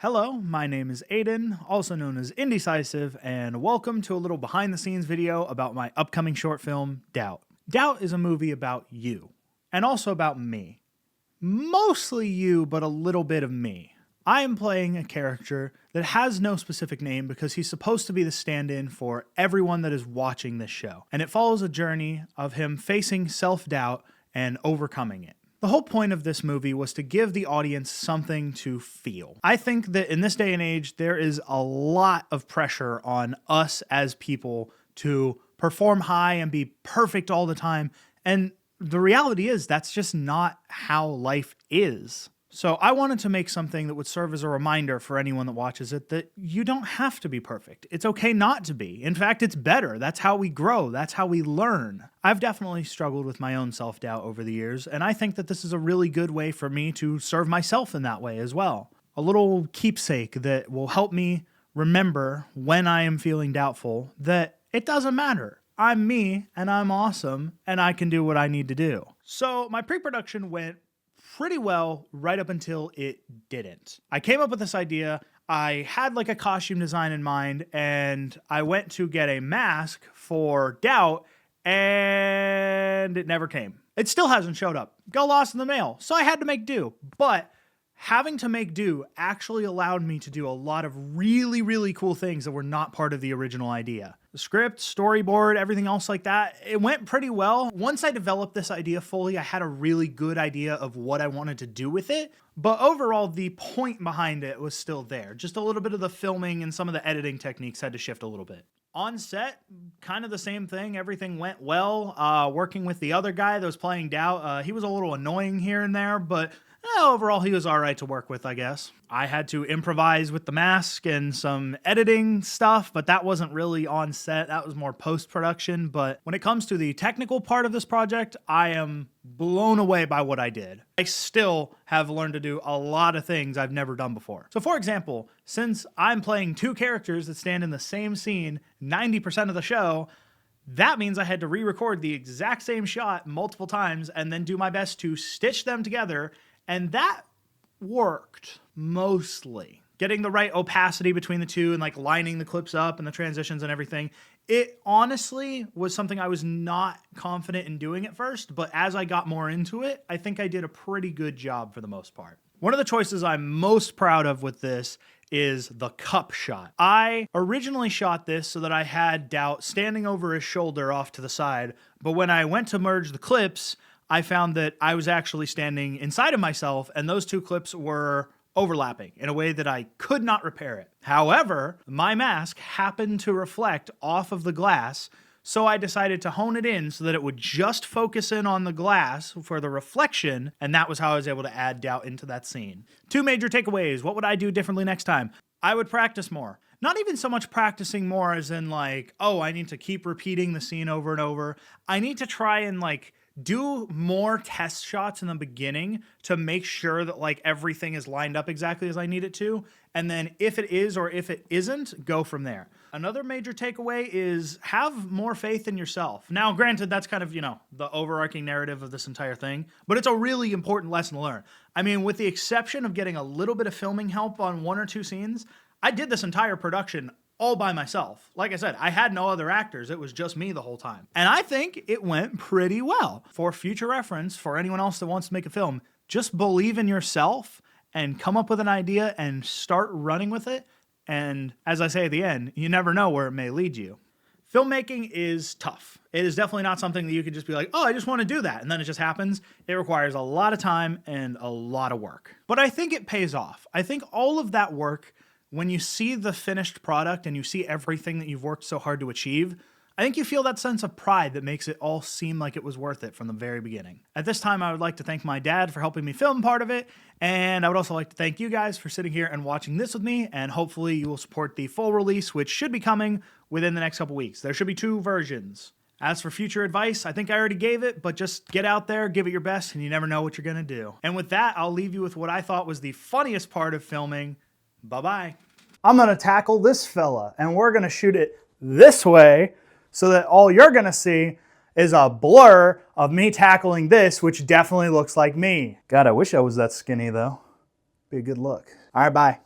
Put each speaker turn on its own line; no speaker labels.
Hello, my name is Aiden, also known as Indecisive, and welcome to a little behind the scenes video about my upcoming short film, Doubt. Doubt is a movie about you, and also about me. Mostly you, but a little bit of me. I am playing a character that has no specific name because he's supposed to be the stand-in for everyone that is watching this show, and it follows a journey of him facing self-doubt and overcoming it. The whole point of this movie was to give the audience something to feel. I think that in this day and age, there is a lot of pressure on us as people to perform high and be perfect all the time. And the reality is that's just not how life is. So I wanted to make something that would serve as a reminder for anyone that watches it that you don't have to be perfect. It's okay not to be. In fact, it's better. That's how we grow. That's how we learn. I've definitely struggled with my own self-doubt over the years, and I think that this is a really good way for me to serve myself in that way as well. A little keepsake that will help me remember when I am feeling doubtful that it doesn't matter. I'm me, and I'm awesome, and I can do what I need to do. So my pre-production went pretty well right up until it didn't. I came up with this idea. I had like a costume design in mind, and I went to get a mask for Doubt, and it never came. It still hasn't showed up. Got lost in the mail. So I had to make do. But having to make do actually allowed me to do a lot of really, really cool things that were not part of the original idea. The script, storyboard, everything else like that, it went pretty well. Once I developed this idea fully, I had a really good idea of what I wanted to do with it. But overall, the point behind it was still there. Just a little bit of the filming and some of the editing techniques had to shift a little bit. On set, kind of the same thing. Everything went well. Working with the other guy that was playing Doubt, he was a little annoying here and there, but overall, he was all right to work with, I guess. I had to improvise with the mask and some editing stuff, but that wasn't really on set. That was more post-production. But when it comes to the technical part of this project, I am blown away by what I did. I still have learned to do a lot of things I've never done before. So for example, since I'm playing two characters that stand in the same scene 90% of the show, that means I had to re-record the exact same shot multiple times and then do my best to stitch them together. And that worked mostly. Getting the right opacity between the two and like lining the clips up and the transitions and everything. It honestly was something I was not confident in doing at first, but as I got more into it, I think I did a pretty good job for the most part. One of the choices I'm most proud of with this is the cup shot. I originally shot this so that I had Doubt standing over his shoulder off to the side, but when I went to merge the clips, I found that I was actually standing inside of myself, and those two clips were overlapping in a way that I could not repair it. However, my mask happened to reflect off of the glass, so I decided to hone it in so that it would just focus in on the glass for the reflection, and that was how I was able to add Doubt into that scene. Two major takeaways. What would I do differently next time? I would practice more. Not even so much practicing more as in like, oh, I need to keep repeating the scene over and over. I need to try and like do more test shots in the beginning to make sure that like everything is lined up exactly as I need it to. And then if it is or if it isn't, go from there. Another major takeaway is have more faith in yourself. Now, granted, that's kind of, the overarching narrative of this entire thing, but it's a really important lesson to learn. I mean, with the exception of getting a little bit of filming help on one or two scenes, I did this entire production all by myself. Like I said, I had no other actors. It was just me the whole time. And I think it went pretty well. For future reference, for anyone else that wants to make a film, just believe in yourself and come up with an idea and start running with it. And as I say at the end, you never know where it may lead you. Filmmaking is tough. It is definitely not something that you can just be like, oh, I just want to do that. And then it just happens. It requires a lot of time and a lot of work. But I think it pays off. I think all of that work, when you see the finished product and you see everything that you've worked so hard to achieve, I think you feel that sense of pride that makes it all seem like it was worth it from the very beginning. At this time, I would like to thank my dad for helping me film part of it, and I would also like to thank you guys for sitting here and watching this with me, and hopefully you will support the full release, which should be coming within the next couple weeks. There should be 2 versions. As for future advice, I think I already gave it, but just get out there, give it your best, and you never know what you're gonna do. And with that, I'll leave you with what I thought was the funniest part of filming. Bye-bye. I'm gonna tackle this fella, and we're gonna shoot it this way so that all you're gonna see is a blur of me tackling this, which definitely looks like me. God, I wish I was that skinny though. Be a good look. All right, bye.